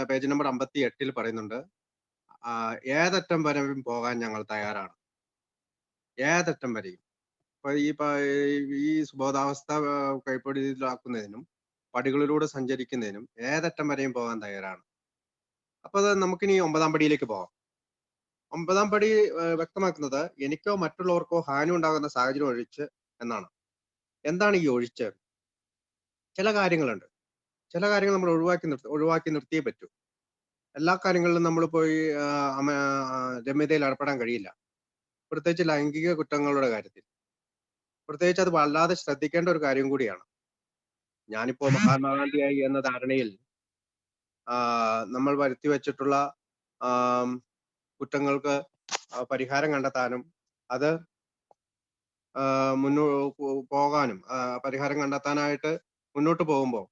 Page number 58 പറയുന്നുണ്ട്, ഏതറ്റം വരെയും പോകാൻ ഞങ്ങൾ തയ്യാറാണ്. ഏതറ്റം വരെയും. അപ്പൊ ഈ സുബോധാവസ്ഥ കൈപ്പിടിയിലാക്കുന്നതിനും പടികളിലൂടെ സഞ്ചരിക്കുന്നതിനും ഏതറ്റം വരെയും പോകാൻ തയ്യാറാണ്. അപ്പൊ അത് നമുക്കിനി 9ാം പടിയിലേക്ക് പോകാം. 9ാം പടി വ്യക്തമാക്കുന്നത് എനിക്കോ മറ്റുള്ളവർക്കോ ഹാനി ഉണ്ടാകുന്ന സാഹചര്യം ഒഴിച്ച് എന്നാണ്. എന്താണ് ഈ ഒഴിച്ച്? ചില കാര്യങ്ങളുണ്ട്. ചില കാര്യങ്ങൾ നമ്മൾ ഒഴിവാക്കി നിർത്തിയേ പറ്റൂ. എല്ലാ കാര്യങ്ങളിലും നമ്മൾ പോയി രമ്യതയിൽ ഏർപ്പെടാൻ കഴിയില്ല. പ്രത്യേകിച്ച് ലൈംഗിക കുറ്റങ്ങളുടെ കാര്യത്തിൽ. പ്രത്യേകിച്ച് അത് വല്ലാതെ ശ്രദ്ധിക്കേണ്ട ഒരു കാര്യം കൂടിയാണ്. ഞാനിപ്പോ മഹാത്മാഗാന്ധിയായി എന്ന ധാരണയിൽ നമ്മൾ വരുത്തി വെച്ചിട്ടുള്ള കുറ്റങ്ങൾക്ക് പരിഹാരം കണ്ടെത്താനും അത് പോകാനും പരിഹാരം കണ്ടെത്താനായിട്ട് മുന്നോട്ട് പോകുമ്പോൾ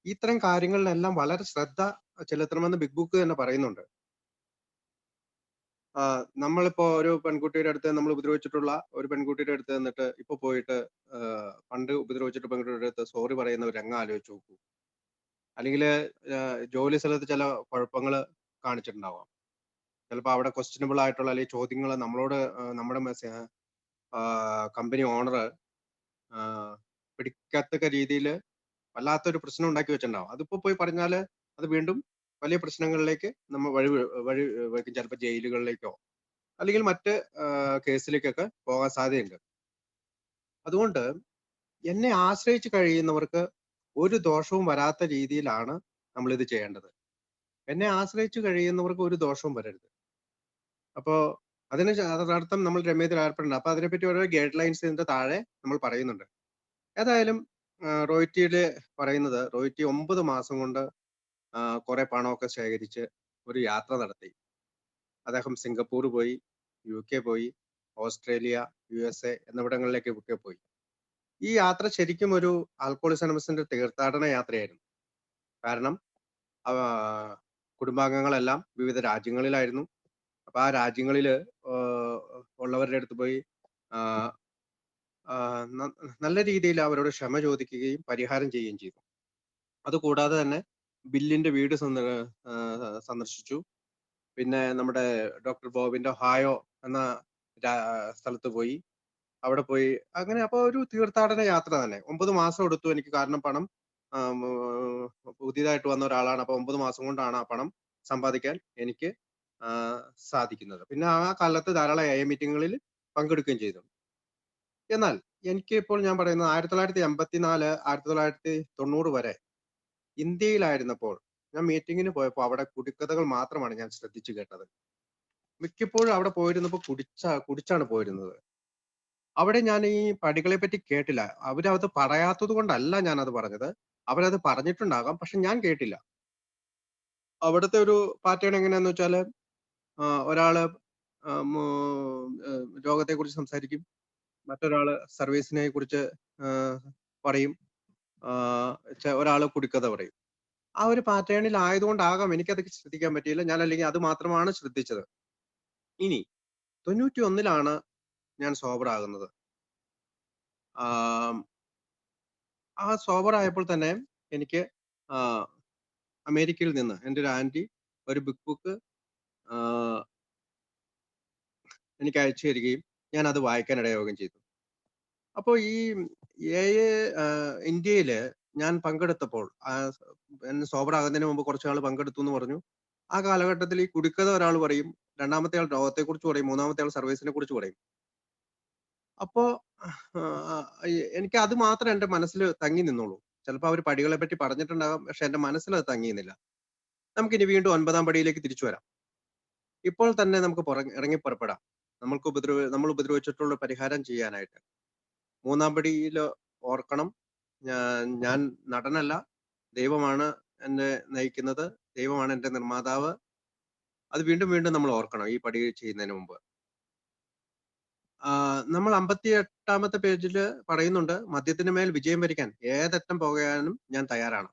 ഇത്തരം കാര്യങ്ങളിലെല്ലാം വളരെ ശ്രദ്ധ ചെലുത്തണമെന്ന് ബിഗ് ബുക്ക് തന്നെ പറയുന്നുണ്ട്. നമ്മളിപ്പോ ഒരു പെൺകുട്ടിയുടെ അടുത്ത് നമ്മൾ ഉപദ്രവിച്ചിട്ടുള്ള ഒരു പെൺകുട്ടിയുടെ അടുത്ത് നിന്നിട്ട് ഇപ്പൊ പോയിട്ട് പണ്ട് ഉപദ്രവിച്ചിട്ട് പെൺകുട്ടിയുടെ അടുത്ത് സോറി പറയുന്ന ഒരു രംഗം ആലോചിച്ച് നോക്കൂ. അല്ലെങ്കിൽ ജോലി സ്ഥലത്ത് ചില കുഴപ്പങ്ങൾ കാണിച്ചിട്ടുണ്ടാവാം. ചിലപ്പോൾ അവിടെ ക്വസ്റ്റ്യനബിൾ ആയിട്ടുള്ള അല്ലെങ്കിൽ ചോദ്യങ്ങൾ നമ്മളോട് നമ്മുടെ കമ്പനി ഓണർ പിടിക്കത്തക്ക രീതിയിൽ വല്ലാത്തൊരു പ്രശ്നം ഉണ്ടാക്കി വെച്ചിട്ടുണ്ടാവും. അതിപ്പോ പോയി പറഞ്ഞാല് അത് വീണ്ടും വലിയ പ്രശ്നങ്ങളിലേക്ക് നമ്മൾ വഴി വയ്ക്കും. ചിലപ്പോൾ ജയിലുകളിലേക്കോ അല്ലെങ്കിൽ മറ്റ് കേസിലേക്കൊക്കെ പോകാൻ സാധ്യതയുണ്ട്. അതുകൊണ്ട് എന്നെ ആശ്രയിച്ച് കഴിയുന്നവർക്ക് ഒരു ദോഷവും വരാത്ത രീതിയിലാണ് നമ്മൾ ഇത് ചെയ്യേണ്ടത്. എന്നെ ആശ്രയിച്ച് കഴിയുന്നവർക്ക് ഒരു ദോഷവും വരരുത്. അപ്പോ അതിനർത്ഥം നമ്മൾ രമ്യതയിൽ ഏർപ്പെടണം. അപ്പൊ അതിനെപ്പറ്റി ഓരോ ഗൈഡ് ലൈൻസ് ഇതിന്റെ താഴെ നമ്മൾ പറയുന്നുണ്ട്. ഏതായാലും റോയ്റ്റിയില് പറയുന്നത്, റോയ്റ്റി 9 മാസം കൊണ്ട് കുറെ പണമൊക്കെ ശേഖരിച്ച് ഒരു യാത്ര നടത്തി. അദ്ദേഹം സിംഗപ്പൂർ പോയി, UK പോയി, ഓസ്ട്രേലിയ, USA എന്നിവിടങ്ങളിലേക്കൊക്കെ പോയി. ഈ യാത്ര ശരിക്കും ഒരു ആൽക്കഹോളിക്സ് അനോണിമസിന്റെ തീർത്ഥാടന യാത്രയായിരുന്നു. കാരണം കുടുംബാംഗങ്ങളെല്ലാം വിവിധ രാജ്യങ്ങളിലായിരുന്നു. അപ്പൊ ആ രാജ്യങ്ങളിൽ ഉള്ളവരുടെ അടുത്ത് പോയി നല്ല രീതിയിൽ അവരോട് ക്ഷമ ചോദിക്കുകയും പരിഹാരം ചെയ്യുകയും ചെയ്തു. അതുകൂടാതെ തന്നെ ബില്ലിന്റെ വീട് സന്ദർശിച്ചു. പിന്നെ നമ്മുടെ ഡോക്ടർ ബോബിന്റെ ഒഹായോ എന്ന സ്ഥലത്ത് പോയി. അവിടെ പോയി അങ്ങനെ അപ്പൊ ഒരു തീർത്ഥാടന യാത്ര തന്നെ. 9 മാസം എടുത്തു എനിക്ക്. കാരണം പണം പുതിയതായിട്ട് വന്ന ഒരാളാണ്. അപ്പൊ 9 മാസം കൊണ്ടാണ് ആ പണം സമ്പാദിക്കാൻ എനിക്ക് സാധിക്കുന്നത്. പിന്നെ ആ കാലത്ത് ധാരാളം AI മീറ്റിങ്ങുകളിൽ പങ്കെടുക്കുകയും ചെയ്തു. എന്നാൽ എനിക്ക് ഇപ്പോൾ ഞാൻ പറയുന്നത് 1984, 1990 വരെ ഇന്ത്യയിലായിരുന്നപ്പോൾ ഞാൻ മീറ്റിങ്ങിന് പോയപ്പോൾ അവിടെ കുടിക്കഥകൾ മാത്രമാണ് ഞാൻ ശ്രദ്ധിച്ചു കേട്ടത്. മിക്കപ്പോഴും അവിടെ പോയിരുന്നപ്പോൾ കുടിച്ചാണ് പോയിരുന്നത്. അവിടെ ഞാൻ ഈ പടികളെ പറ്റി കേട്ടില്ല. അവരത് പറയാത്തത് കൊണ്ടല്ല ഞാനത് പറഞ്ഞത്. അവരത് പറഞ്ഞിട്ടുണ്ടാകാം, പക്ഷെ ഞാൻ കേട്ടില്ല. അവിടുത്തെ ഒരു പാറ്റേൺ എങ്ങനെയാന്ന് വെച്ചാല് ഒരാള് രോഗത്തെ കുറിച്ച് സംസാരിക്കും, മറ്റൊരാള് സർവീസിനെ കുറിച്ച് പറയും, ഒരാള് കുടിക്കഥ പറയും. ആ ഒരു പാറ്റേണിൽ ആയതുകൊണ്ടാകാം എനിക്കത് ശ്രദ്ധിക്കാൻ പറ്റിയില്ല. ഞാൻ അല്ലെങ്കിൽ അത് മാത്രമാണ് ശ്രദ്ധിച്ചത്. ഇനി 91-ലാണ് ഞാൻ സോബർ ആകുന്നത്. ആ സോബർ ആയപ്പോൾ തന്നെ എനിക്ക് അമേരിക്കയിൽ നിന്ന് എൻ്റെ ഒരു ആന്റി ഒരു ബിഗ് ബുക്ക് എനിക്ക് അയച്ചു തരികയും ഞാൻ അത് വായിക്കാൻ ഇടയാവുകയും ചെയ്തു. അപ്പോൾ ഈ ഇന്ത്യയില് ഞാൻ പങ്കെടുത്തപ്പോൾ സോബർ ആകുന്നതിന് മുമ്പ് കുറച്ച് ആൾ പങ്കെടുത്തു എന്ന് പറഞ്ഞു. ആ കാലഘട്ടത്തിൽ ഈ കുടിക്കഥ ഒരാൾ പറയും, രണ്ടാമത്തെ ആൾ രോഗത്തെ കുറിച്ച് പറയും, മൂന്നാമത്തെ ആൾ സർവീസിനെ കുറിച്ച് പറയും. അപ്പോ എനിക്ക് അത് മാത്രമേ എന്റെ മനസ്സിൽ തങ്ങി നിന്നുള്ളൂ. ചിലപ്പോൾ അവർ പടികളെ പറ്റി പറഞ്ഞിട്ടുണ്ടാകാം, പക്ഷെ എന്റെ മനസ്സിൽ അത് തങ്ങിയുന്നില്ല. നമുക്കിനി വീണ്ടും 9ാം പടിയിലേക്ക് തിരിച്ചു വരാം. ഇപ്പോൾ തന്നെ നമുക്ക് ഇറങ്ങി പുറപ്പെടാം. നമ്മൾ ഉപദ്രവിച്ചിട്ടുള്ള പരിഹാരം ചെയ്യാനായിട്ട്. 3ാം പടിയിൽ ഓർക്കണം, ഞാൻ നടനല്ല, ദൈവമാണ് എന്നെ നയിക്കുന്നത്, ദൈവമാണ് എന്റെ നിർമ്മാതാവ്. അത് വീണ്ടും വീണ്ടും നമ്മൾ ഓർക്കണം ഈ പടി ചെയ്യുന്നതിന് മുമ്പ്. നമ്മൾ 58ാമത്തെ പേജിൽ പറയുന്നുണ്ട്, മദ്യത്തിന് മേൽ വിജയം വരിക്കാൻ ഏതറ്റം പോകാനും ഞാൻ തയ്യാറാണ്.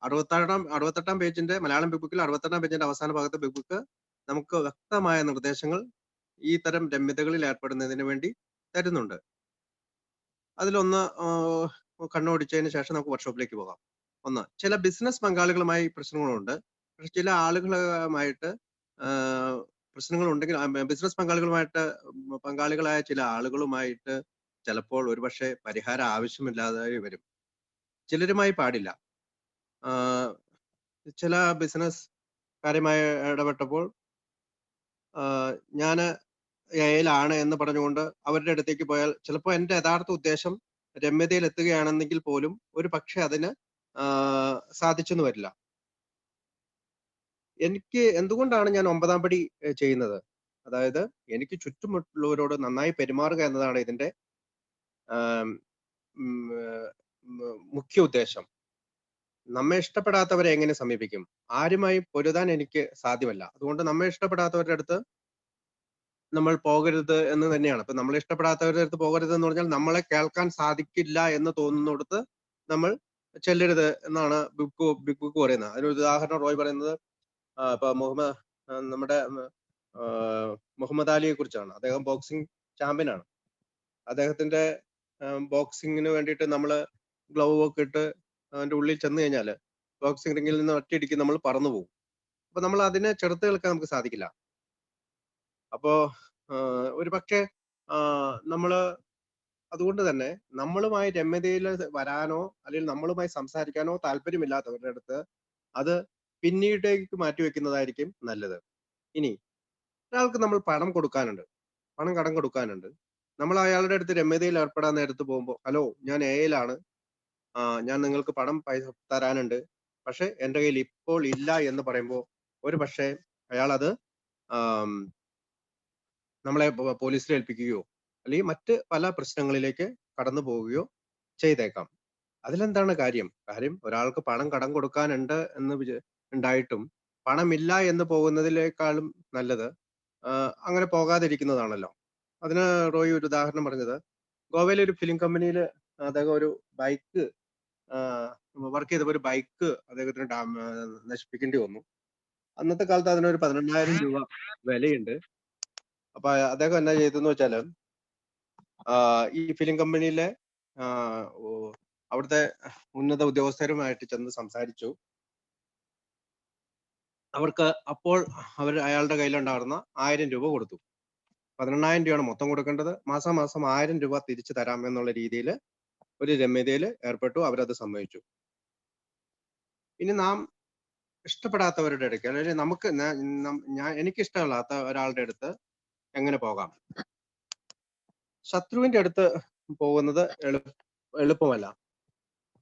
68ാം പേജിന്റെ മലയാളം ബിഗ് ബുക്കിൽ 68ാം പേജിന്റെ അവസാന ഭാഗത്തെ ബിഗ് ബുക്ക് നമുക്ക് വ്യക്തമായ നിർദ്ദേശങ്ങൾ ഈ തരം രമ്യതകളിൽ ഏർപ്പെടുന്നതിന് വേണ്ടി തരുന്നുണ്ട്. അതിലൊന്ന് കണ്ണോടിച്ചതിന് ശേഷം നമുക്ക് വർക്ക്ഷോപ്പിലേക്ക് പോകാം. ഒന്ന്. ചില ബിസിനസ് പങ്കാളികളുമായി പ്രശ്നങ്ങളുണ്ട്. പക്ഷെ ചില ആളുകളുമായിട്ട് പ്രശ്നങ്ങളുണ്ടെങ്കിൽ ബിസിനസ് പങ്കാളികളായ ചില ആളുകളുമായിട്ട് ചിലപ്പോൾ ഒരുപക്ഷെ പരിഹാരം ആവശ്യമില്ലാതെ വരും. ചിലരുമായി പാടില്ല. ആഹ് ചില ബിസിനസ് കാര്യമായി ഇടപെട്ടപ്പോൾ ഞാന് എയിലാണ് എന്ന് പറഞ്ഞുകൊണ്ട് അവരുടെ അടുത്തേക്ക് പോയാൽ ചിലപ്പോൾ എന്റെ യഥാർത്ഥ ഉദ്ദേശം രമ്യതയിൽ എത്തുകയാണെന്നെങ്കിൽ പോലും ഒരു പക്ഷെ അതിന് സാധിച്ചെന്ന് വരില്ല. എനിക്ക് എന്തുകൊണ്ടാണ് ഞാൻ 9ാം പടി ചെയ്യുന്നത്? അതായത് എനിക്ക് ചുറ്റുമുള്ളവരോട് നന്നായി പെരുമാറുക എന്നതാണ് ഇതിന്റെ ആം, ഉം, മുഖ്യ ഉദ്ദേശം. നമ്മെ ഇഷ്ടപ്പെടാത്തവരെ എങ്ങനെ സമീപിക്കും? ആരുമായി പൊരുതാൻ എനിക്ക് സാധ്യമല്ല. അതുകൊണ്ട് നമ്മെ ഇഷ്ടപ്പെടാത്തവരുടെ അടുത്ത് നമ്മൾ പോകരുത് എന്ന് തന്നെയാണ്. ഇപ്പൊ നമ്മളെ ഇഷ്ടപ്പെടാത്തവരുടെ അടുത്ത് പോകരുത് എന്ന് പറഞ്ഞാൽ നമ്മളെ കേൾക്കാൻ സാധിക്കില്ല എന്ന് തോന്നുന്നിടത്ത് നമ്മൾ ചെല്ലരുത് എന്നാണ് ബിഗ് ബുക്ക് പറയുന്നത്. അതിനൊരു ഉദാഹരണം റോയ് പറയുന്നത് ഇപ്പൊ നമ്മുടെ മുഹമ്മദ് അലിയെ കുറിച്ചാണ്. അദ്ദേഹം ബോക്സിംഗ് ചാമ്പ്യനാണ്. അദ്ദേഹത്തിന്റെ ബോക്സിങ്ങിന് വേണ്ടിയിട്ട് നമ്മൾ ഗ്ലൗ ഒക്കെ ഇട്ട് അതിന്റെ ഉള്ളിൽ ചെന്ന് കഴിഞ്ഞാൽ ബോക്സിംഗ് റിംഗിൽ നിന്ന് ഒറ്റയടിക്ക് നമ്മൾ പറന്നു പോകും. അപ്പൊ നമ്മൾ അതിനെ ചെറുത്ത് നിൽക്കാൻ നമുക്ക് സാധിക്കില്ല. അപ്പോ ഒരു പക്ഷേ നമ്മള് അതുകൊണ്ട് തന്നെ നമ്മളുമായി രമ്യതയിൽ വരാനോ അല്ലെങ്കിൽ നമ്മളുമായി സംസാരിക്കാനോ താല്പര്യമില്ലാത്തവരുടെ അടുത്ത് അത് പിന്നീടേക്ക് മാറ്റിവെക്കുന്നതായിരിക്കും നല്ലത്. ഇനി ഒരാൾക്ക് നമ്മൾ പണം കൊടുക്കാനുണ്ട്, പണം കടം കൊടുക്കാനുണ്ട്. നമ്മൾ അയാളുടെ അടുത്ത് രമ്യതയിൽ ഏർപ്പെടാൻ നേരത്ത് പോകുമ്പോൾ ഹലോ ഞാൻ എയിലാണ്, ഞാൻ നിങ്ങൾക്ക് പണം പൈസ തരാനുണ്ട്, പക്ഷെ എൻ്റെ കയ്യിൽ ഇപ്പോൾ ഇല്ല എന്ന് പറയുമ്പോൾ ഒരു പക്ഷേ അയാൾ അത് നമ്മളെ പോലീസിൽ ഏൽപ്പിക്കുകയോ അല്ലെങ്കിൽ മറ്റ് പല പ്രശ്നങ്ങളിലേക്ക് കടന്നു പോവുകയോ ചെയ്തേക്കാം. അതിലെന്താണ് കാര്യം? കാര്യം ഒരാൾക്ക് പണം കടം കൊടുക്കാനുണ്ട് എന്ന് ഉണ്ടായിട്ടും പണമില്ല എന്ന് പോകുന്നതിനേക്കാളും നല്ലത് അങ്ങനെ പോകാതിരിക്കുന്നതാണല്ലോ. അതിന് റോയി ഒരു ഉദാഹരണം പറഞ്ഞത് ഗോവയിലെ ഒരു ഫിലിം കമ്പനിയിൽ അദ്ദേഹം ഒരു ബൈക്ക് വർക്ക് ചെയ്തപ്പോൾ ഒരു ബൈക്ക് അദ്ദേഹത്തിന് നശിപ്പിക്കേണ്ടി വന്നു. അന്നത്തെ കാലത്ത് അതിനൊരു 18,000 രൂപ വിലയുണ്ട്. അപ്പൊ അദ്ദേഹം എന്നാ ചെയ്തെന്ന് വെച്ചാല് ഈ ഫിലിം കമ്പനിയിലെ അവിടുത്തെ ഉന്നത ഉദ്യോഗസ്ഥരുമായിട്ട് ചെന്ന് സംസാരിച്ചു. അവർക്ക് അപ്പോൾ അയാളുടെ കയ്യിലുണ്ടായിരുന്ന 1000 രൂപ കൊടുത്തു. 18,000 രൂപയാണ് മൊത്തം കൊടുക്കേണ്ടത്. മാസം 1000 രൂപ തിരിച്ചു തരാം എന്നുള്ള രീതിയിൽ ഒരു രമ്യതയിൽ ഏർപ്പെട്ടു. അവരത് സമ്മതിച്ചു. ഇനി നാം ഇഷ്ടപ്പെടാത്തവരുടെ അടുക്ക് അല്ലെങ്കിൽ നമുക്ക് എനിക്കിഷ്ടമല്ലാത്ത ഒരാളുടെ അടുത്ത് എങ്ങനെ പോകാം? ശത്രുവിന്റെ അടുത്ത് പോകുന്നത് എളുപ്പമല്ല.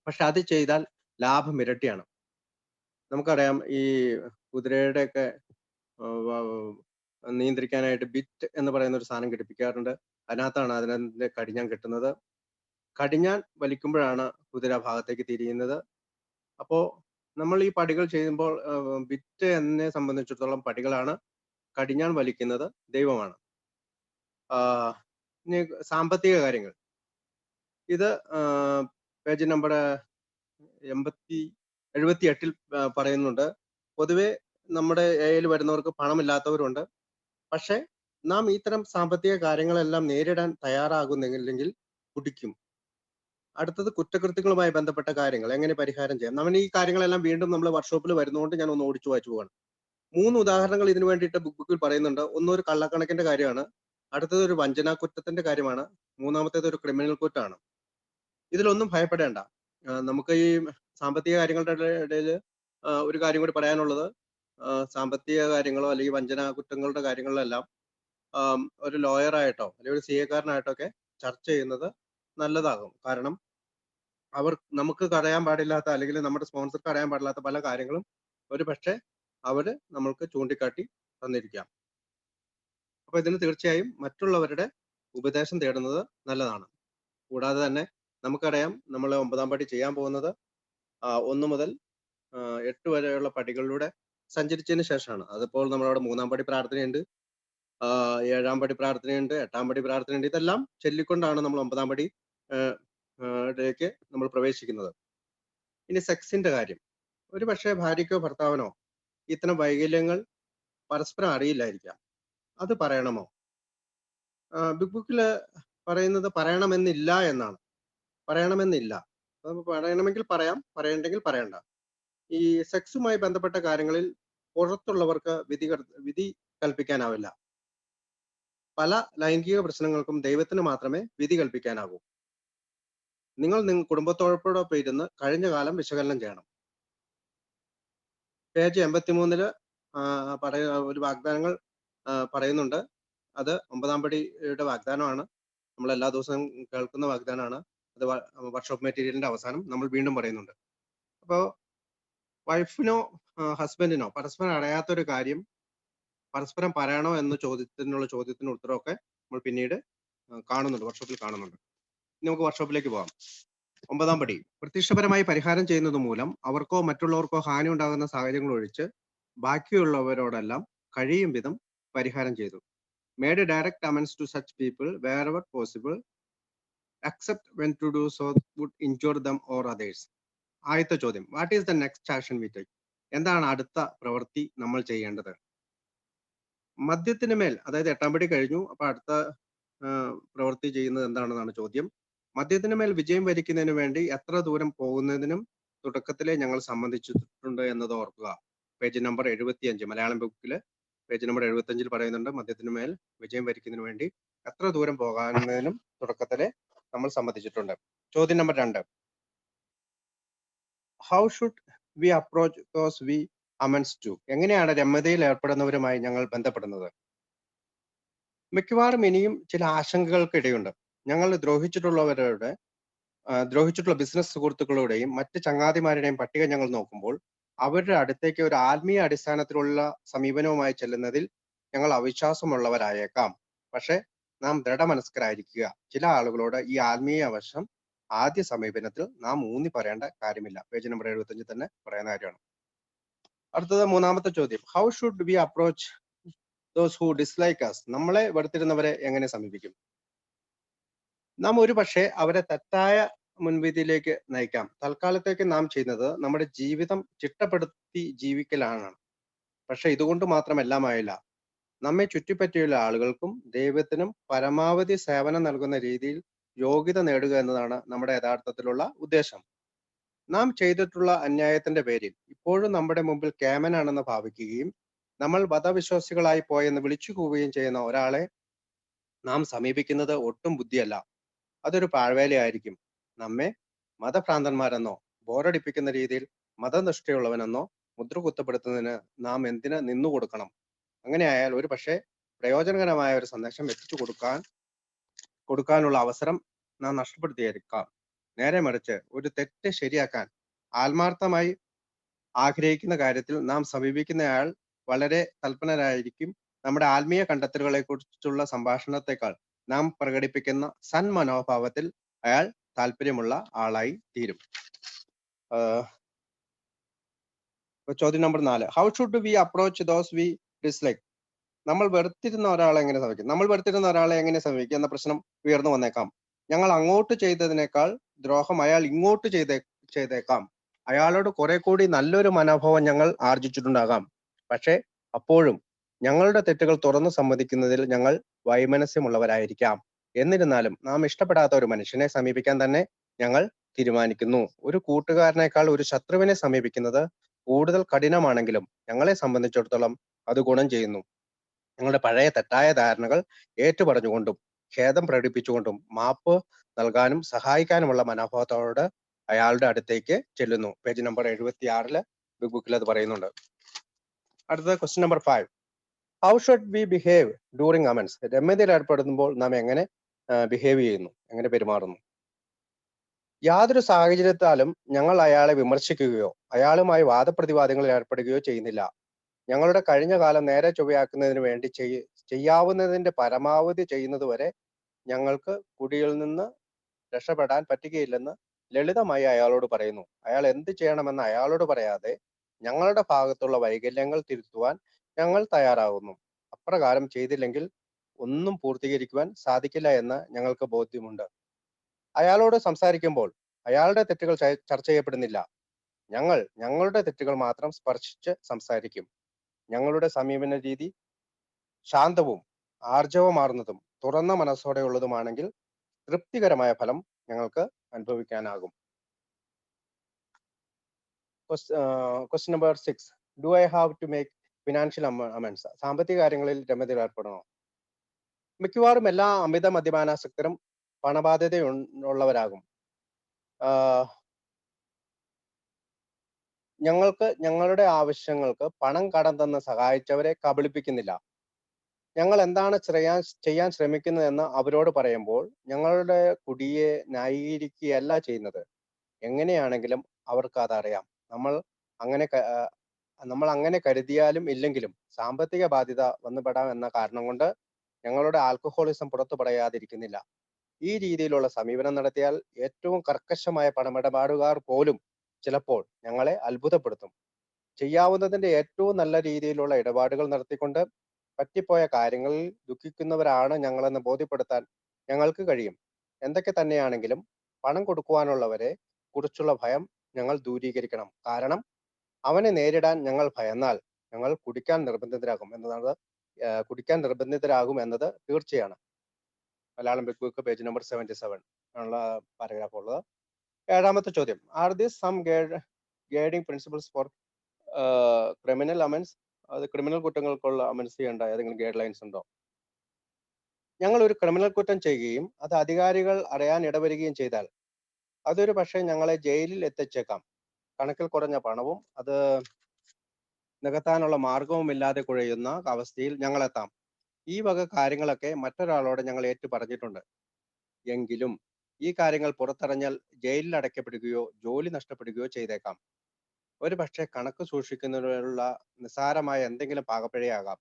പക്ഷെ അത് ചെയ്താൽ ലാഭം ഇരട്ടിയാണ്. നമുക്കറിയാം ഈ കുതിരയുടെ ഒക്കെ നിയന്ത്രിക്കാനായിട്ട് ബിറ്റ് എന്ന് പറയുന്ന ഒരു സാധനം ഘടിപ്പിക്കാറുണ്ട്. അതിനകത്താണ് അതിന്റെ കടിഞ്ഞാൻ കെട്ടുന്നത്. കടിഞ്ഞാൻ വലിക്കുമ്പോഴാണ് കുതിര ഭാഗത്തേക്ക് തിരിയുന്നത്. അപ്പോ നമ്മൾ ഈ പടികൾ ചെയ്യുമ്പോൾ ബിറ്റ് എന്നെ സംബന്ധിച്ചിടത്തോളം പടികളാണ്, കടിഞ്ഞാൻ വലിക്കുന്നത് ദൈവമാണ്. ഇനി സാമ്പത്തിക കാര്യങ്ങൾ, ഇത് പേജ് നമ്പർ 78 പറയുന്നുണ്ട്. പൊതുവെ നമ്മുടെ എയിൽ വരുന്നവർക്ക് പണമില്ലാത്തവരുണ്ട്. പക്ഷെ നാം ഇത്തരം സാമ്പത്തിക കാര്യങ്ങളെല്ലാം നേരിടാൻ തയ്യാറാകുന്നില്ലെങ്കിൽ കുടിക്കും. അടുത്തത് കുറ്റകൃത്യങ്ങളുമായി ബന്ധപ്പെട്ട കാര്യങ്ങൾ എങ്ങനെ പരിഹാരം ചെയ്യാം. നമ്മൾ ഈ കാര്യങ്ങളെല്ലാം വീണ്ടും നമ്മൾ വർക്ക്ഷോപ്പിൽ വരുന്നതുകൊണ്ട് ഞാൻ ഒന്ന് ഓടിച്ചു വായിച്ചു പോവാണ്. 3 ഉദാഹരണങ്ങൾ ഇതിനു വേണ്ടിയിട്ട് ബുക്കിൽ പറയുന്നുണ്ട്. ഒന്നൊരു കള്ളക്കണക്കിന്റെ കാര്യമാണ്, അടുത്തത് ഒരു വഞ്ചനാ കുറ്റത്തിന്റെ കാര്യമാണ്, മൂന്നാമത്തേത് ഒരു ക്രിമിനൽ കുറ്റമാണ്. ഇതിലൊന്നും ഭയപ്പെടേണ്ട. നമുക്ക് ഈ സാമ്പത്തിക കാര്യങ്ങളുടെ ഇടയിൽ ഒരു കാര്യം കൂടി പറയാനുള്ളത്, സാമ്പത്തിക കാര്യങ്ങളോ അല്ലെങ്കിൽ വഞ്ചനാ കുറ്റങ്ങളുടെ കാര്യങ്ങളിലെല്ലാം ഒരു ലോയറായിട്ടോ അല്ലെങ്കിൽ ഒരു CA-കാരനായിട്ടോ ഒക്കെ ചർച്ച ചെയ്യുന്നത് നല്ലതാകും. കാരണം നമുക്ക് തടയാൻ പാടില്ലാത്ത അല്ലെങ്കിൽ നമ്മുടെ സ്പോൺസർക്ക് അറിയാൻ പാടില്ലാത്ത പല കാര്യങ്ങളും ഒരു പക്ഷേ അവര് നമ്മൾക്ക് ചൂണ്ടിക്കാട്ടി തന്നിരിക്കാം. അപ്പൊ ഇതിന് തീർച്ചയായും മറ്റുള്ളവരുടെ ഉപദേശം തേടുന്നത് നല്ലതാണ്. കൂടാതെ തന്നെ നമുക്കറിയാം നമ്മൾ 9ാം പടി ചെയ്യാൻ പോകുന്നത് 1 മുതൽ 8 വരെയുള്ള പടികളിലൂടെ സഞ്ചരിച്ചതിന് ശേഷമാണ്. അതിപ്പോൾ നമ്മളവിടെ 3ാം പടി പ്രാർത്ഥനയുണ്ട്, 7ാം പടി പ്രാർത്ഥനയുണ്ട്, 8ാം പടി പ്രാർത്ഥനയുണ്ട്. ഇതെല്ലാം ചൊല്ലിക്കൊണ്ടാണ് നമ്മൾ 9ാം പടി ലേക്ക് നമ്മൾ പ്രവേശിക്കുന്നത്. ഇനി സെക്സിന്റെ കാര്യം, ഒരു പക്ഷേ ഭാര്യയ്ക്കോ ഭർത്താവിനോ ഇത്തരം വൈകല്യങ്ങൾ പരസ്പരം അറിയില്ലായിരിക്കാം. അത് പറയണമോ? ബിഗ് ബുക്കില് പറയുന്നത് പറയണമെന്നില്ല എന്നാണ്. പറയണമെന്നില്ല. അത് പറയണമെങ്കിൽ പറയാം, പറയണ്ടെങ്കിൽ പറയണ്ട. ഈ സെക്സുമായി ബന്ധപ്പെട്ട കാര്യങ്ങളിൽ പുറത്തുള്ളവർക്ക് വിധി കൽപ്പിക്കാനാവില്ല. പല ലൈംഗിക പ്രശ്നങ്ങൾക്കും ദൈവത്തിന് മാത്രമേ വിധി കൽപ്പിക്കാനാകൂ. നിങ്ങൾ കുടുംബത്തോടൊപ്പം ഇരുന്ന് കഴിഞ്ഞ കാലം വിശകലനം ചെയ്യണം. പേജ് 83 ഒരു വാഗ്ദാനങ്ങൾ പറയുന്നുണ്ട്. അത് 9-ാം പടിയുടെ വാഗ്ദാനമാണ്. നമ്മൾ എല്ലാ ദിവസവും കേൾക്കുന്ന വാഗ്ദാനമാണ്. അത് വർക്ക്ഷോപ്പ് മെറ്റീരിയലിന്റെ അവസാനം നമ്മൾ വീണ്ടും പറയുന്നുണ്ട്. അപ്പോൾ വൈഫിനോ ഹസ്ബൻഡിനോ പരസ്പരം അറിയാത്തൊരു കാര്യം പരസ്പരം പറയണോ എന്ന ചോദ്യത്തിന് ഉത്തരമൊക്കെ നമ്മൾ പിന്നീട് കാണുന്നുണ്ട്, വർക്ക്ഷോപ്പിൽ കാണുന്നുണ്ട്. ഇനി നമുക്ക് വർക്ക്ഷോപ്പിലേക്ക് പോകാം. 9-ാം പടി, പ്രത്യക്ഷപരമായി പരിഹാരം ചെയ്യുന്നത് മൂലം അവർക്കോ മറ്റുള്ളവർക്കോ ഹാനി ഉണ്ടാകുന്ന സാഹചര്യങ്ങൾ ഒഴിച്ച് ബാക്കിയുള്ളവരോടെല്ലാം കഴിയും വിധം പരിഹാരം ചെയ്തു. Made direct amends to such people wherever possible, except when to do so would injure them or others. ആദ്യത്തെ ചോദ്യം, what is the next action we take? എന്താണ് അടുത്ത പ്രവൃത്തി നമ്മൾ ചെയ്യേണ്ടത്? മദ്യത്തിന് മേൽ, അതായത് 8-ാം പടി കഴിഞ്ഞു, അപ്പൊ അടുത്ത പ്രവൃത്തി ചെയ്യുന്നത് എന്താണെന്നാണ് ചോദ്യം. മദ്യത്തിന് മേൽ വിജയം വരിക്കുന്നതിന് വേണ്ടി എത്ര ദൂരം പോകുന്നതിനും തുടക്കത്തിലെ ഞങ്ങൾ സംബന്ധിച്ചിട്ടുണ്ട് എന്നത് ഓർക്കുക. പേജ് നമ്പർ 75, മലയാളം ബുക്കില് പേജ് നമ്പർ 75 പറയുന്നുണ്ട്, മദ്യത്തിന് മേൽ വിജയം വരിക്കുന്നതിന് വേണ്ടി എത്ര ദൂരം പോകാനതിനും തുടക്കത്തിലെ നമ്മൾ സമ്മതിച്ചിട്ടുണ്ട്. ചോദ്യം number 2, how should we approach those we amends to? എങ്ങനെയാണ് രമ്യതയിൽ ഏർപ്പെടുന്നവരുമായി ഞങ്ങൾ ബന്ധപ്പെടുന്നത്? മിക്കവാറും ഇനിയും ചില ആശങ്കകൾക്കിടയുണ്ട്. ഞങ്ങൾ ദ്രോഹിച്ചിട്ടുള്ള ബിസിനസ് സുഹൃത്തുക്കളുടെയും മറ്റ് ചങ്ങാതിമാരുടെയും പട്ടിക ഞങ്ങൾ നോക്കുമ്പോൾ അവരുടെ അടുത്തേക്ക് ഒരു ആത്മീയ അടിസ്ഥാനത്തിലുള്ള സമീപനവുമായി ചെല്ലുന്നതിൽ ഞങ്ങൾ അവിശ്വാസമുള്ളവരായേക്കാം. പക്ഷെ നാം ദൃഢമനസ്കരായിരിക്കുക. ചില ആളുകളോട് ഈ ആത്മീയ വശം ആദ്യ സമീപനത്തിൽ നാം ഊന്നി പറയേണ്ട കാര്യമില്ല. പേജ് നമ്പർ 75 തന്നെ പറയുന്ന കാര്യമാണ്. അടുത്തത് 3-ാമത്തെ ചോദ്യം, how should we approach those who dislike us? നമ്മളെ വെറുത്തിരുന്നവരെ എങ്ങനെ സമീപിക്കും? നാം ഒരു പക്ഷേ അവരെ തെറ്റായ മുൻവിധിയിലേക്ക് നയിക്കാം. തൽക്കാലത്തേക്ക് നാം ചെയ്യുന്നത് നമ്മുടെ ജീവിതം ചിട്ടപ്പെടുത്തി ജീവിക്കലാണ്. പക്ഷെ ഇതുകൊണ്ട് മാത്രം എല്ലാമായില്ല. നമ്മെ ചുറ്റിപ്പറ്റിയുള്ള ആളുകൾക്കും ദൈവത്തിനും പരമാവധി സേവനം നൽകുന്ന രീതിയിൽ യോഗ്യത നേടുക എന്നതാണ് നമ്മുടെ യഥാർത്ഥത്തിലുള്ള ഉദ്ദേശം. നാം ചെയ്തിട്ടുള്ള അന്യായത്തിന്റെ പേരിൽ ഇപ്പോഴും നമ്മുടെ മുമ്പിൽ കേമനാണെന്ന് ഭാവിക്കുകയും നമ്മൾ മതവിശ്വാസികളായി പോയെന്ന് വിളിച്ചു കൂവുകയും ചെയ്യുന്ന ഒരാളെ നാം സമീപിക്കുന്നത് ഒട്ടും ബുദ്ധിയല്ല. അതൊരു പാഴ്വേലയായിരിക്കും. നമ്മെ മതഭ്രാന്തന്മാരെന്നോ ബോറടിപ്പിക്കുന്ന രീതിയിൽ മതനിഷ്ഠയുള്ളവനെന്നോ മുദ്ര കുത്തപ്പെടുത്തുന്നതിന് നാം എന്തിന് നിന്നുകൊടുക്കണം? അങ്ങനെയായാൽ ഒരു പക്ഷേ പ്രയോജനകരമായ ഒരു സന്ദേശം എത്തിച്ചു കൊടുക്കാനുള്ള അവസരം നാം നഷ്ടപ്പെടുത്തിയേക്കാം. നേരെ മറിച്ച് ഒരു തെറ്റ് ശരിയാക്കാൻ ആത്മാർത്ഥമായി ആഗ്രഹിക്കുന്ന കാര്യത്തിൽ നാം സമീപിക്കുന്നയാൾ വളരെ തൽപരനായിരിക്കും. നമ്മുടെ ആത്മീയ കണ്ടെത്തലുകളെ കുറിച്ചുള്ള സംഭാഷണത്തെക്കാൾ നാം പ്രകടിപ്പിക്കുന്ന സന്മനോഭാവത്തിൽ അയാൾ താല്പര്യമുള്ള ആളായി തീരും. ചോദ്യം number 4, how should we approach those we dislike? നമ്മൾ വെറുത്തിരുന്ന ഒരാളെ എങ്ങനെ സമീപിക്കും എന്ന പ്രശ്നം ഉയർന്നു വന്നേക്കാം. ഞങ്ങൾ അങ്ങോട്ട് ചെയ്തതിനേക്കാൾ ദ്രോഹം അയാൾ ഇങ്ങോട്ട് ചെയ്തേക്കാം. അയാളോട് കുറെ കൂടി നല്ലൊരു മനോഭാവം ഞങ്ങൾ ആർജിച്ചിട്ടുണ്ടാകാം. പക്ഷെ അപ്പോഴും ഞങ്ങളുടെ തെറ്റുകൾ തുറന്നു സമ്മതിക്കുന്നതിൽ ഞങ്ങൾ വൈമനസ്യമുള്ളവരായിരിക്കാം. എന്നിരുന്നാലും നാം ഇഷ്ടപ്പെടാത്ത ഒരു മനുഷ്യനെ സമീപിക്കാൻ തന്നെ ഞങ്ങൾ തീരുമാനിക്കുന്നു. ഒരു കൂട്ടുകാരനേക്കാൾ ഒരു ശത്രുവിനെ സമീപിക്കുന്നത് കൂടുതൽ കഠിനമാണെങ്കിലും ഞങ്ങളെ സംബന്ധിച്ചിടത്തോളം അത് ഗുണം ചെയ്യുന്നു. ഞങ്ങളുടെ പഴയ തെറ്റായ ധാരണകൾ ഏറ്റുപറഞ്ഞുകൊണ്ടും ഖേദം പ്രകടിപ്പിച്ചുകൊണ്ടും മാപ്പ് നൽകാനും സഹായിക്കാനുമുള്ള മനോഭാവത്തോട് അയാളുടെ അടുത്തേക്ക് ചെല്ലുന്നു. പേജ് നമ്പർ 76 ബിഗ് ബുക്കിൽ അത് പറയുന്നുണ്ട്. അടുത്ത question number 5, how should we behave during amends? രമ്യതയിൽ ഏർപ്പെടുമ്പോൾ നാം എങ്ങനെ ബിഹേവ് ചെയ്യുന്നു, എങ്ങനെ പെരുമാറുന്നു? യാതൊരു സാഹചര്യത്താലും ഞങ്ങൾ അയാളെ വിമർശിക്കുകയോ അയാളുമായി വാദപ്രതിവാദങ്ങളിൽ ഏർപ്പെടുകയോ ചെയ്യുന്നില്ല. ഞങ്ങളുടെ കഴിഞ്ഞ കാലം നേരെ ചൊവ്വയാക്കുന്നതിന് വേണ്ടി ചെയ്യാവുന്നതിന്റെ പരമാവധി ചെയ്യുന്നതുവരെ ഞങ്ങൾക്ക് കുടിയിൽ നിന്ന് രക്ഷപ്പെടാൻ പറ്റുകയില്ലെന്ന് ലളിതമായി അയാളോട് പറയുന്നു. അയാൾ എന്ത് ചെയ്യണമെന്ന് അയാളോട് പറയാതെ ഞങ്ങളുടെ ഭാഗത്തുള്ള വൈകല്യങ്ങൾ തിരുത്തുവാൻ ഞങ്ങൾ തയ്യാറാകുന്നു. അപ്രകാരം ചെയ്തില്ലെങ്കിൽ ഒന്നും പൂർത്തീകരിക്കുവാൻ സാധിക്കില്ല എന്ന് ഞങ്ങൾക്ക് ബോധ്യമുണ്ട്. അയാളോട് സംസാരിക്കുമ്പോൾ അയാളുടെ തെറ്റുകൾ ചർച്ച ചെയ്യപ്പെടുന്നില്ല. ഞങ്ങളുടെ തെറ്റുകൾ മാത്രം സ്പർശിച്ച് സംസാരിക്കും. ഞങ്ങളുടെ സമീപന രീതി ശാന്തവും ആർജവമാർന്നതും തുറന്ന മനസ്സോടെ ഉള്ളതുമാണെങ്കിൽ തൃപ്തികരമായ ഫലം ഞങ്ങൾക്ക് അനുഭവിക്കാനാകും. Question number 6. Do I have to make financial amends? സാമ്പത്തിക കാര്യങ്ങളിൽ രമ്യതയിൽ ഏർപ്പെടണോ? മിക്കവാറും എല്ലാ അമിത മദ്യപാനാസക്തരും പണബാധ്യതയുള്ളവരാകും. ആഹ് ഞങ്ങൾക്ക് ഞങ്ങളുടെ ആവശ്യങ്ങൾക്ക് പണം കടം തന്ന് സഹായിച്ചവരെ കബളിപ്പിക്കുന്നില്ല. ഞങ്ങൾ എന്താണ് ചെയ്യാൻ ശ്രമിക്കുന്നതെന്ന് അവരോട് പറയുമ്പോൾ ഞങ്ങളുടെ കുടിയെ ന്യായീകരിക്കുകയല്ല ചെയ്യുന്നത്. എങ്ങനെയാണെങ്കിലും അവർക്ക് അതറിയാം. നമ്മൾ അങ്ങനെ നമ്മൾ അങ്ങനെ കരുതിയാലും ഇല്ലെങ്കിലും സാമ്പത്തിക ബാധ്യത വന്നുപെടാം എന്ന കാരണം കൊണ്ട് ഞങ്ങളുടെ ആൽക്കഹോളിസം പുറത്തു പറയാതിരിക്കുന്നില്ല. ഈ രീതിയിലുള്ള സമീപനം നടത്തിയാൽ ഏറ്റവും കർക്കശമായ പണമിടപാടുകാർ പോലും ചിലപ്പോൾ ഞങ്ങളെ അത്ഭുതപ്പെടുത്തും. ചെയ്യാവുന്നതിന്റെ ഏറ്റവും നല്ല രീതിയിലുള്ള ഇടപാടുകൾ നടത്തിക്കൊണ്ട് പറ്റിപ്പോയ കാര്യങ്ങളിൽ ദുഃഖിക്കുന്നവരാണ് ഞങ്ങളെന്ന് ബോധ്യപ്പെടുത്താൻ ഞങ്ങൾക്ക് കഴിയും. എന്തൊക്കെ തന്നെയാണെങ്കിലും പണം കൊടുക്കുവാനുള്ളവരെ കുറിച്ചുള്ള ഭയം ഞങ്ങൾ ദൂരീകരിക്കണം. കാരണം അവനെ നേരിടാൻ ഞങ്ങൾ ഭയന്നാൽ ഞങ്ങൾ കുടിക്കാൻ നിർബന്ധിതരാകും എന്നത് തീർച്ചയാണ്. Malayalam big book page number 77 ആണുള്ള പാരഗ്രാഫ് ഉള്ളത്. 7ാമത്തെ ചോദ്യം. Are this some guiding principles for criminal amends? അത് ക്രിമിനൽ കുറ്റങ്ങൾക്കുള്ള അമൻസ് ചെയ്യേണ്ട ഏതെങ്കിലും ഗൈഡ് ലൈൻസ് ഉണ്ടോ? ഞങ്ങൾ ഒരു ക്രിമിനൽ കുറ്റം ചെയ്യുകയും അത് അധികാരികൾ അറിയാൻ ഇടവരികയും ചെയ്താൽ അതൊരു പക്ഷേ ഞങ്ങളെ ജയിലിൽ എത്തിച്ചേക്കാം. കണക്കിൽ കുറഞ്ഞ പണവും അത് നികത്താനുള്ള മാർഗവും ഇല്ലാതെ കുഴയുന്ന അവസ്ഥയിൽ ഞങ്ങളെത്താം. ഈ വക കാര്യങ്ങളൊക്കെ മറ്റൊരാളോട് ഞങ്ങൾ ഏറ്റു പറഞ്ഞിട്ടുണ്ട്. എങ്കിലും ഈ കാര്യങ്ങൾ പുറത്തറിഞ്ഞാൽ ജയിലിൽ അടയ്ക്കപ്പെടുകയോ ജോലി നഷ്ടപ്പെടുകയോ ചെയ്തേക്കാം. ഒരു പക്ഷേ കണക്ക് സൂക്ഷിക്കുന്നതിനുള്ള നിസ്സാരമായ എന്തെങ്കിലും പാകപ്പിഴയാകാം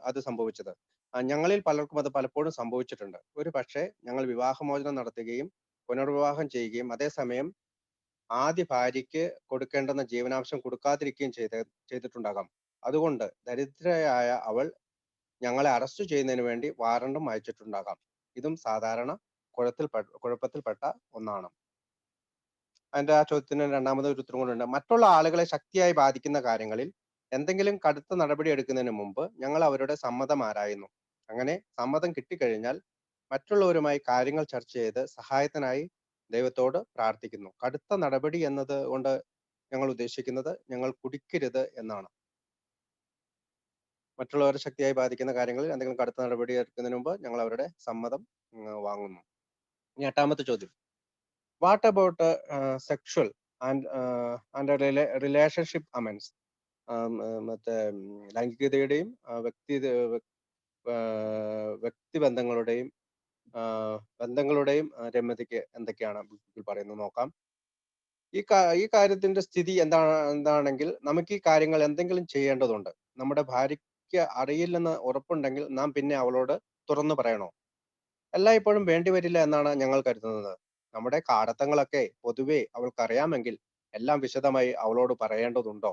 അത് സംഭവിച്ചത്. ഞങ്ങളിൽ പലർക്കും അത് പലപ്പോഴും സംഭവിച്ചിട്ടുണ്ട്. ഒരു പക്ഷേ ഞങ്ങൾ വിവാഹമോചനം നടത്തുകയും പുനർവിവാഹം ചെയ്യുകയും അതേസമയം ആദ്യ ഭാര്യയ്ക്ക് കൊടുക്കേണ്ടുന്ന ജീവനാംശം കൊടുക്കാതിരിക്കുകയും ചെയ്തിട്ടുണ്ടാകാം. അതുകൊണ്ട് ദരിദ്രയായ അവൾ ഞങ്ങളെ അറസ്റ്റ് ചെയ്യുന്നതിന് വേണ്ടി വാറണ്ടും അയച്ചിട്ടുണ്ടാകാം. ഇതും സാധാരണ കുഴപ്പത്തിൽപ്പെട്ട ഒന്നാണ്. അതിന്റെ ആ ചോദ്യത്തിന് രണ്ടാമത് ഒരു ഉത്തരം കൂടെ ഉണ്ട്. മറ്റുള്ള ആളുകളെ ശക്തിയായി ബാധിക്കുന്ന കാര്യങ്ങളിൽ എന്തെങ്കിലും കടുത്ത നടപടി എടുക്കുന്നതിന് മുമ്പ് ഞങ്ങൾ അവരുടെ സമ്മതം ആരായുന്നു. അങ്ങനെ സമ്മതം കിട്ടിക്കഴിഞ്ഞാൽ മറ്റുള്ളവരുമായി കാര്യങ്ങൾ ചർച്ച ചെയ്ത് സഹായത്തിനായി ദൈവത്തോട് പ്രാർത്ഥിക്കുന്നു. കടുത്ത നടപടി എന്നത് കൊണ്ട് ഞങ്ങൾ ഉദ്ദേശിക്കുന്നത് ഞങ്ങൾ കുടിക്കരുത് എന്നാണ്. മറ്റുള്ളവരെ ശക്തിയായി ബാധിക്കുന്ന കാര്യങ്ങളിൽ എന്തെങ്കിലും കടുത്ത നടപടി എടുക്കുന്നതിന് മുമ്പ് ഞങ്ങൾ അവരുടെ സമ്മതം വാങ്ങുന്നു. ഇനി 8ാമത്തെ ചോദ്യം. What about sexual and relationship amends? മറ്റേ ലൈംഗികതയുടെയും വ്യക്തിബന്ധങ്ങളുടെയും രമ്യതയ്ക്ക് എന്തൊക്കെയാണ് ബുക്കിൽ പറയുന്നത് നോക്കാം. ഈ കാര്യത്തിന്റെ സ്ഥിതി എന്താണെങ്കിൽ നമുക്ക് ഈ കാര്യങ്ങൾ എന്തെങ്കിലും ചെയ്യേണ്ടതുണ്ട്. നമ്മുടെ ഭാര്യയ്ക്ക് അറിയില്ലെന്ന് ഉറപ്പുണ്ടെങ്കിൽ നാം പിന്നെ അവളോട് തുറന്നു പറയണോ? എല്ലായ്പ്പോഴും വേണ്ടിവരില്ല എന്നാണ് ഞങ്ങൾ കരുതുന്നത്. നമ്മുടെ കാടത്തങ്ങളൊക്കെ പൊതുവെ അവൾക്കറിയാമെങ്കിൽ എല്ലാം വിശദമായി അവളോട് പറയേണ്ടതുണ്ടോ?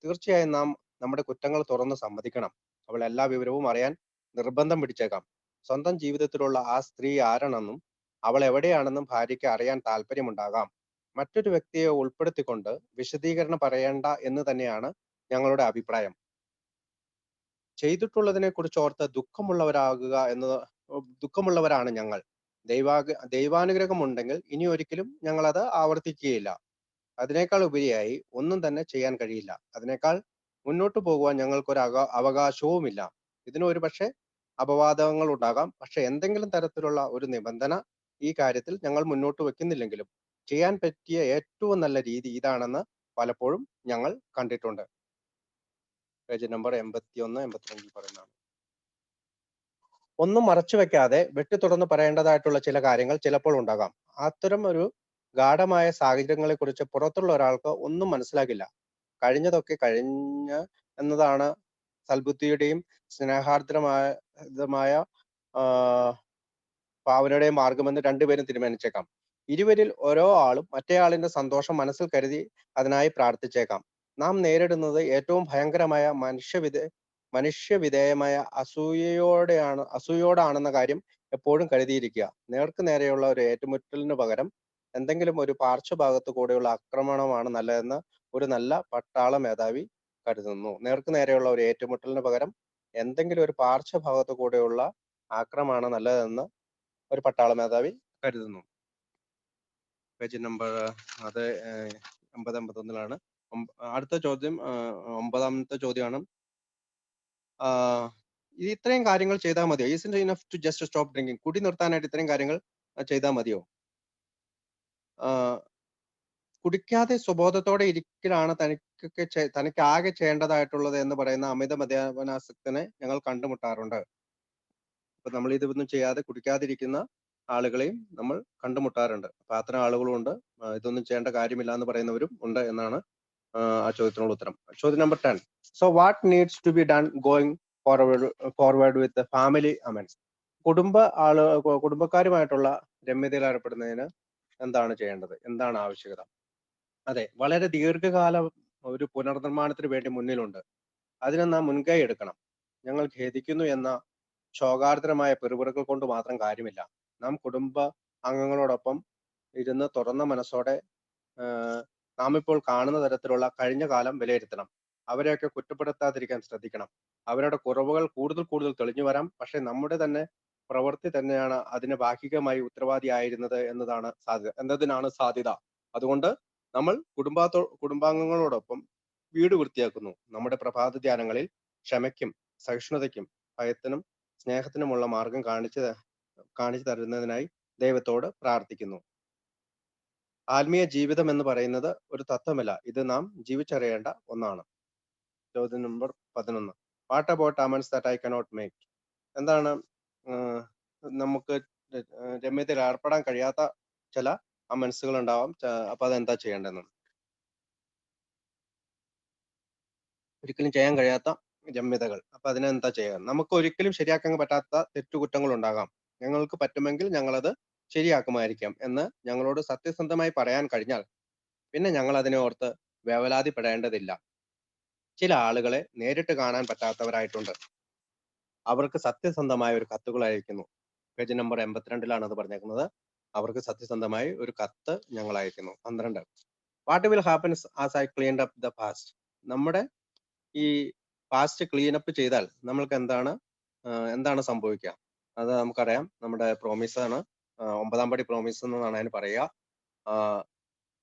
തീർച്ചയായും നാം നമ്മുടെ കുറ്റങ്ങൾ തുറന്ന് സമ്മതിക്കണം. അവൾ എല്ലാ വിവരവും അറിയാൻ നിർബന്ധം പിടിച്ചേക്കാം. സ്വന്തം ജീവിതത്തിലുള്ള ആ സ്ത്രീ ആരാണെന്നും അവൾ എവിടെയാണെന്നും ഭാര്യയ്ക്ക് അറിയാൻ താല്പര്യമുണ്ടാകാം. മറ്റൊരു വ്യക്തിയെ ഉൾപ്പെടുത്തിക്കൊണ്ട് വിശദീകരണം പറയേണ്ട എന്ന് തന്നെയാണ് ഞങ്ങളുടെ അഭിപ്രായം. ചെയ്തിട്ടുള്ളതിനെ കുറിച്ച് ഓർത്ത് ദുഃഖമുള്ളവരാണ് ഞങ്ങൾ. ദൈവാനുഗ്രഹം ഉണ്ടെങ്കിൽ ഇനി ഒരിക്കലും ഞങ്ങൾ അത് ആവർത്തിക്കുകയില്ല. അതിനേക്കാൾ ഉപരിയായി ഒന്നും തന്നെ ചെയ്യാൻ കഴിയില്ല. അതിനേക്കാൾ മുന്നോട്ട് പോകുവാൻ ഞങ്ങൾക്കൊരു അവകാശവുമില്ല. ഇതിന് ഒരു പക്ഷേ അപവാദങ്ങൾ ഉണ്ടാകാം. പക്ഷെ എന്തെങ്കിലും തരത്തിലുള്ള ഒരു നിബന്ധന ഈ കാര്യത്തിൽ ഞങ്ങൾ മുന്നോട്ട് വെക്കുന്നില്ലെങ്കിലും ചെയ്യാൻ പറ്റിയ ഏറ്റവും നല്ല രീതി ഇതാണെന്ന് പലപ്പോഴും ഞങ്ങൾ കണ്ടിട്ടുണ്ട്. പേജ് നമ്പർ 81, 82 പറയുന്നതാണ്. ഒന്നും മറച്ചു വെക്കാതെ വെട്ടി തുറന്ന് പറയേണ്ടതായിട്ടുള്ള ചില കാര്യങ്ങൾ ചിലപ്പോൾ ഉണ്ടാകാം. അത്തരം ഒരു ഗാഢമായ സാഹചര്യങ്ങളെ കുറിച്ച് പുറത്തുള്ള ഒരാൾക്ക് ഒന്നും മനസ്സിലാകില്ല. കഴിഞ്ഞതൊക്കെ കഴിഞ്ഞ് എന്നതാണ് സൽബുദ്ധിയുടെയും സ്നേഹാർദ്രമായ ഭാവനയുടെയും മാർഗമെന്ന് രണ്ടുപേരും തീരുമാനിച്ചേക്കാം. ഇരുവരിൽ ഓരോ ആളും മറ്റേയാളിന്റെ സന്തോഷം മനസ്സിൽ കരുതി അതിനായി പ്രാർത്ഥിച്ചേക്കാം. നാം നേരിടുന്നത് ഏറ്റവും ഭയങ്കരമായ മനുഷ്യവിധേയമായ അസൂയോടാണെന്ന കാര്യം എപ്പോഴും കരുതിയിരിക്കുക. നേർക്ക് നേരെയുള്ള ഒരു ഏറ്റുമുട്ടലിന് പകരം എന്തെങ്കിലും ഒരു പാർശ്വഭാഗത്ത് കൂടെയുള്ള ആക്രമണമാണ് നല്ലതെന്ന് ഒരു നല്ല പട്ടാള മേധാവി കരുതുന്നു. നേർക്ക് നേരെയുള്ള ഒരു ഏറ്റുമുട്ടലിന് പകരം എന്തെങ്കിലും ഒരു പാർശ്വഭാഗത്ത് കൂടെയുള്ള ആക്രമണമാണ് നല്ലതെന്ന് ഒരു പട്ടാള മേധാവി കരുതുന്നു. പേജ് നമ്പർ അത് 80-81 അടുത്ത ചോദ്യം 9ാമത്തെ ചോദ്യമാണ്. ഇത്രയും കാര്യങ്ങൾ ചെയ്താൽ മതിയോ? Is enough to just stop drinking? കുടി നിർത്താനായിട്ട് ഇത്രയും കാര്യങ്ങൾ ചെയ്താൽ മതിയോ? കുടിക്കാതെ സ്വബോധത്തോടെ ഇരിക്കലാണ് തനിക്ക് ആകെ ചെയ്യേണ്ടതായിട്ടുള്ളത് എന്ന് പറയുന്ന അമിത മദ്യപാനാസക്തനെ ഞങ്ങൾ കണ്ടുമുട്ടാറുണ്ട്. അപ്പൊ നമ്മൾ ഇതൊന്നും ചെയ്യാതെ കുടിക്കാതിരിക്കുന്ന ആളുകളെയും നമ്മൾ കണ്ടുമുട്ടാറുണ്ട്. അപ്പൊ അത്തരം ആളുകളും ഉണ്ട്. ഇതൊന്നും ചെയ്യേണ്ട കാര്യമില്ല എന്ന് പറയുന്നവരും ഉണ്ട് എന്നാണ് ആ ചോദ്യത്തിനുള്ള ഉത്തരം. ചോദ്യം number 10. So what needs to be done going forward with family amends? കുടുംബക്കാരുമായിട്ടുള്ള രമ്യതയിൽ ഏർപ്പെടുന്നതിന് എന്താണ് ചെയ്യേണ്ടത്? എന്താണ് ആവശ്യകത? അതെ, വളരെ ദീർഘകാല ഒരു പുനർനിർമ്മാണത്തിന് വേണ്ടി മുന്നിലുണ്ട്. അതിന് നാം മുൻകൈ എടുക്കണം. ഞങ്ങൾ ഖേദിക്കുന്നു എന്ന ശോകാർദ്രമായ പെറുപിറുകൾ കൊണ്ട് മാത്രം കാര്യമില്ല. നാം കുടുംബ അംഗങ്ങളോടൊപ്പം ഇരുന്ന് തുറന്ന മനസ്സോടെ നാം ഇപ്പോൾ കാണുന്ന തരത്തിലുള്ള കഴിഞ്ഞ കാലം വിലയിരുത്തണം. അവരെയൊക്കെ കുറ്റപ്പെടുത്താതിരിക്കാൻ ശ്രദ്ധിക്കണം. അവരുടെ കുറവുകൾ കൂടുതൽ തെളിഞ്ഞു വരാം. പക്ഷെ നമ്മുടെ തന്നെ പ്രവൃത്തി തന്നെയാണ് അതിന് ഭാഗികമായി ഉത്തരവാദിയായിരുന്നത് എന്നതിനാണ് സാധ്യത. അതുകൊണ്ട് നമ്മൾ കുടുംബാംഗങ്ങളോടൊപ്പം വീട് വൃത്തിയാക്കുന്നു. നമ്മുടെ പ്രഭാത ധ്യാനങ്ങളിൽ ക്ഷമയ്ക്കും സഹിഷ്ണുതയ്ക്കും ഭയത്തിനും സ്നേഹത്തിനുമുള്ള മാർഗം കാണിച്ചു തരുന്നതിനായി ദൈവത്തോട് പ്രാർത്ഥിക്കുന്നു. ആത്മീയ ജീവിതം എന്ന് പറയുന്നത് ഒരു തത്വമല്ല, ഇത് നാം ജീവിച്ചറിയേണ്ട ഒന്നാണ്. ചോദ്യം number 11. What about amends that I cannot make? എന്താണ് നമുക്ക് രമ്യതയിൽ ഏർപ്പെടാൻ കഴിയാത്ത ചില അമൻസുകൾ ഉണ്ടാവാം. അപ്പൊ അതെന്താ ചെയ്യേണ്ടതെന്ന്? ഒരിക്കലും ചെയ്യാൻ കഴിയാത്ത രമ്യതകൾ. അപ്പൊ അതിനെന്താ ചെയ്യാം? നമുക്ക് ഒരിക്കലും ശരിയാക്കാൻ പറ്റാത്ത തെറ്റുകുറ്റങ്ങൾ ഉണ്ടാകാം. ഞങ്ങൾക്ക് പറ്റുമെങ്കിൽ ഞങ്ങളത് ശരിയാക്കുമായിരിക്കാം എന്ന് ഞങ്ങളോട് സത്യസന്ധമായി പറയാൻ കഴിഞ്ഞാൽ പിന്നെ ഞങ്ങൾ അതിനെ ഓർത്ത് വേവലാതിപ്പെടേണ്ടതില്ല. ചില ആളുകളെ നേരിട്ട് കാണാൻ പറ്റാത്തവരായിട്ടുണ്ട്. അവർക്ക് സത്യസന്ധമായ ഒരു കത്തുകൾ അയക്കുന്നു. പേജ് നമ്പർ 82 അത് പറഞ്ഞേക്കുന്നത്. അവർക്ക് സത്യസന്ധമായി ഒരു കത്ത് ഞങ്ങൾ അയക്കുന്നു. 12. What will happens as I cleaned up the past? നമ്മുടെ ഈ പാസ്റ്റ് ക്ലീനപ്പ് ചെയ്താൽ നമ്മൾക്ക് എന്താണ് സംഭവിക്കുക? അത് നമുക്കറിയാം. നമ്മുടെ പ്രോമിസ് ആണ്. 9ാം പടി പ്രോമിസ് എന്നാണ് അതിന് പറയുക.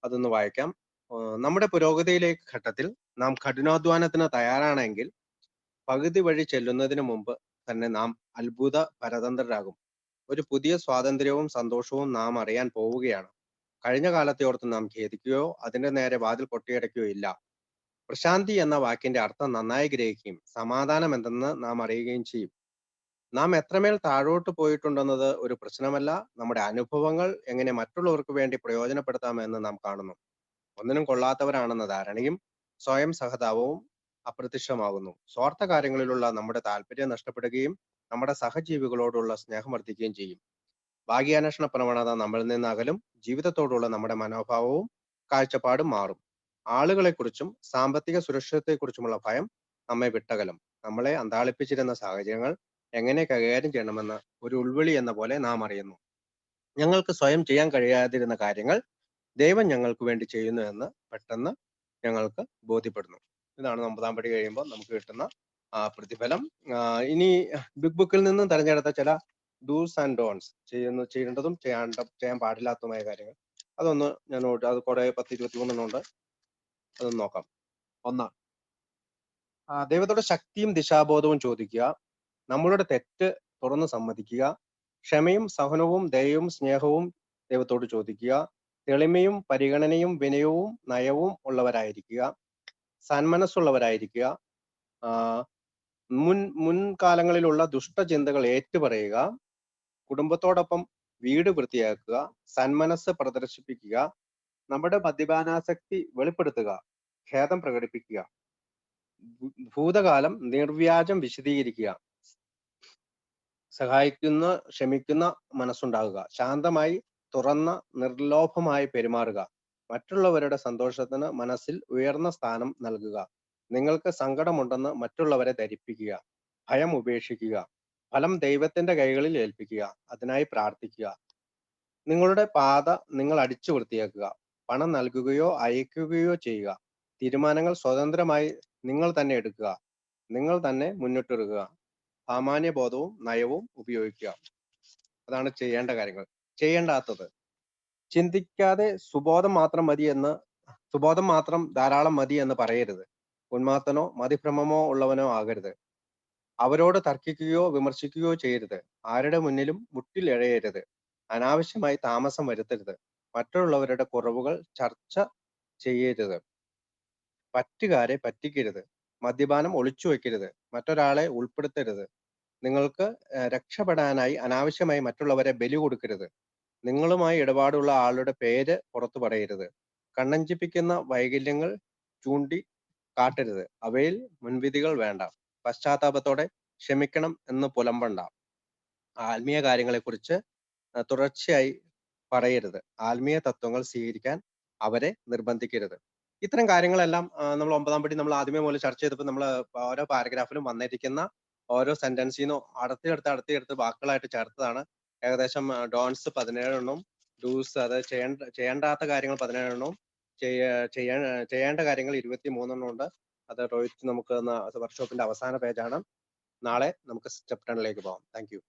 അതൊന്ന് വായിക്കാം. നമ്മുടെ പുരോഗതിയിലേക്ക് ഘട്ടത്തിൽ നാം കഠിനാധ്വാനത്തിന് തയ്യാറാണെങ്കിൽ പകുതി വഴി ചെല്ലുന്നതിന് മുമ്പ് തന്നെ നാം അത്ഭുത പരതന്ത്രരാകും. ഒരു പുതിയ സ്വാതന്ത്ര്യവും സന്തോഷവും നാം അറിയാൻ പോവുകയാണ്. കഴിഞ്ഞ കാലത്തെ ഓർത്ത് നാം ഖേദിക്കുകയോ അതിന്റെ നേരെ വാതിൽ കൊട്ടിയടയ്ക്കുകയോ ഇല്ല. പ്രശാന്തി എന്ന വാക്കിന്റെ അർത്ഥം നന്നായി ഗ്രഹിക്കുകയും സമാധാനം എന്തെന്ന് നാം അറിയുകയും ചെയ്യും. നാം എത്രമേൽ താഴോട്ട് പോയിട്ടുണ്ടെന്നത് ഒരു പ്രശ്നമല്ല. നമ്മുടെ അനുഭവങ്ങൾ എങ്ങനെ മറ്റുള്ളവർക്ക് വേണ്ടി പ്രയോജനപ്പെടുത്താമെന്ന് നാം കാണുന്നു. ഒന്നിനും കൊള്ളാത്തവരാണെന്ന ധാരണയും സ്വയം സഹതാപവും അപ്രത്യക്ഷമാകുന്നു. സ്വാർത്ഥ കാര്യങ്ങളിലുള്ള നമ്മുടെ താല്പര്യം നഷ്ടപ്പെടുകയും നമ്മുടെ സഹജീവികളോടുള്ള സ്നേഹം വർദ്ധിക്കുകയും ചെയ്യും. ഭാഗ്യാന്വേഷണ പ്രവണത നമ്മളിൽ നിന്ന് അകലും. ജീവിതത്തോടുള്ള നമ്മുടെ മനോഭാവവും കാഴ്ചപ്പാടും മാറും. ആളുകളെക്കുറിച്ചും സാമ്പത്തിക സുരക്ഷിതത്വത്തെക്കുറിച്ചുമുള്ള ഭയം നമ്മെ വിട്ടകലും. നമ്മളെ അന്താളിപ്പിച്ചിരുന്ന സാഹചര്യങ്ങൾ എങ്ങനെ കൈകാര്യം ചെയ്യണമെന്ന് ഒരു ഉൾവിളി എന്ന പോലെ നാം അറിയുന്നു. ഞങ്ങൾക്ക് സ്വയം ചെയ്യാൻ കഴിയാതിരുന്ന കാര്യങ്ങൾ ദൈവം ഞങ്ങൾക്ക് വേണ്ടി ചെയ്യുന്നു എന്ന് പെട്ടെന്ന് ഞങ്ങൾക്ക് ബോധ്യപ്പെടുന്നു. ഇതാണ് 9ാം പടി കഴിയുമ്പോൾ നമുക്ക് കിട്ടുന്ന പ്രതിഫലം. ഇനി ബിഗ് ബുക്കിൽ നിന്നും തെരഞ്ഞെടുത്ത ചില ഡൂസ് ആൻഡ് ഡോൺസ്, ചെയ്യേണ്ടതും ചെയ്യാൻ പാടില്ലാത്തതുമായ കാര്യങ്ങൾ അതൊന്ന് ഞാൻ അത് കുറെ 10-23 ഉണ്ട്. അതൊന്ന് നോക്കാം. 1. ദൈവത്തോടെ ശക്തിയും ദിശാബോധവും ചോദിക്കുക. നമ്മളുടെ തെറ്റ് തുറന്ന് സമ്മതിക്കുക. ക്ഷമയും സഹനവും ദയയും സ്നേഹവും ദൈവത്തോട് ചോദിക്കുക. തെളിമയും പരിഗണനയും വിനയവും നയവും ഉള്ളവരായിരിക്കുക. സന്മനസ്സുള്ളവരായിരിക്കുക. മുൻകാലങ്ങളിലുള്ള ദുഷ്ടചിന്തകൾ ഏറ്റുപറയുക. കുടുംബത്തോടൊപ്പം വീട് വൃത്തിയാക്കുക. സന്മനസ് പ്രദർശിപ്പിക്കുക. നമ്മുടെ മദ്യപാനാസക്തി വെളിപ്പെടുത്തുക. ഖേദം പ്രകടിപ്പിക്കുക. ഭൂതകാലം നിർവ്യാജം വിശദീകരിക്കുക. സഹായിക്കുന്ന ക്ഷമിക്കുന്ന മനസ്സുണ്ടാകുക. ശാന്തമായി തുറന്ന നിർലോഭമായി പെരുമാറുക. മറ്റുള്ളവരുടെ സന്തോഷത്തിന് മനസ്സിൽ ഉയർന്ന സ്ഥാനം നൽകുക. നിങ്ങൾക്ക് സങ്കടമുണ്ടെന്ന് മറ്റുള്ളവരെ ധരിപ്പിക്കുക. ഭയം ഉപേക്ഷിക്കുക. ഫലം ദൈവത്തിന്റെ കൈകളിൽ ഏൽപ്പിക്കുക. അതിനായി പ്രാർത്ഥിക്കുക. നിങ്ങളുടെ പാത നിങ്ങൾ അടിച്ചു വൃത്തിയാക്കുക. പണം നൽകുകയോ അയക്കുകയോ ചെയ്യുക. തീരുമാനങ്ങൾ സ്വതന്ത്രമായി നിങ്ങൾ തന്നെ എടുക്കുക. നിങ്ങൾ തന്നെ മുന്നിട്ടിറുക. സാമാന്യബോധവും നയവും ഉപയോഗിക്കുക. അതാണ് ചെയ്യേണ്ട കാര്യങ്ങൾ. ചെയ്യേണ്ടാത്തത് ചിന്തിക്കാതെ സുബോധം മാത്രം ധാരാളം മതി എന്ന് പറയരുത്. ഉന്മാത്തനോ മതിഭ്രമമോ ഉള്ളവനോ ആകരുത്. അവരോട് തർക്കിക്കുകയോ വിമർശിക്കുകയോ ചെയ്യരുത്. ആരുടെ മുന്നിലും മുട്ടിലിഴയരുത്. അനാവശ്യമായി താമസം വരുത്തരുത്. മറ്റുള്ളവരുടെ കുറവുകൾ ചർച്ച ചെയ്യരുത്. പറ്റുകാരെ പറ്റിക്കരുത്. മദ്യപാനം ഒളിച്ചു വെക്കരുത്. മറ്റൊരാളെ ഉൾപ്പെടുത്തരുത്. നിങ്ങൾക്ക് രക്ഷപ്പെടാനായി അനാവശ്യമായി മറ്റുള്ളവരെ ബലി കൊടുക്കരുത്. നിങ്ങളുമായി ഇടപാടുള്ള ആളുടെ പേര് പുറത്തു പറയരുത്. കണ്ണഞ്ചിപ്പിക്കുന്ന വൈകല്യങ്ങൾ ചൂണ്ടി കാട്ടരുത്. അവയിൽ മുൻവിധികൾ വേണ്ട. പശ്ചാത്താപത്തോടെ ക്ഷമിക്കണം എന്ന് പുലമ്പണ്ട. ആത്മീയ കാര്യങ്ങളെക്കുറിച്ച് തുടർച്ചയായി പറയരുത്. ആത്മീയ തത്വങ്ങൾ സ്വീകരിക്കാൻ അവരെ നിർബന്ധിക്കരുത്. ഇത്തരം കാര്യങ്ങളെല്ലാം നമ്മൾ 9-ാം പടി നമ്മൾ ആദ്യമേ മുതൽ ചർച്ച ചെയ്തപ്പോൾ നമ്മൾ ഓരോ പാരഗ്രാഫിലും വന്നിരിക്കുന്ന ഓരോ സെന്റൻസിന്നും അടർത്തിയെടുത്ത് വാക്കുകളായിട്ട് ചേർത്തതാണ്. ഏകദേശം ഡോൺസ് 17 എണ്ണവും ഡൂസ്, അതായത് ചെയ്യേണ്ടാത്ത കാര്യങ്ങൾ 17 എണ്ണവും ചെയ്യേണ്ട കാര്യങ്ങൾ 23 എണ്ണം ഉണ്ട്. അത് രോഹിത് നമുക്ക് വർക്ക്ഷോപ്പിന്റെ അവസാന പേജാണ്. നാളെ നമുക്ക് സ്റ്റെപ്പ് 10ലേക്ക് പോകാം. Thank you.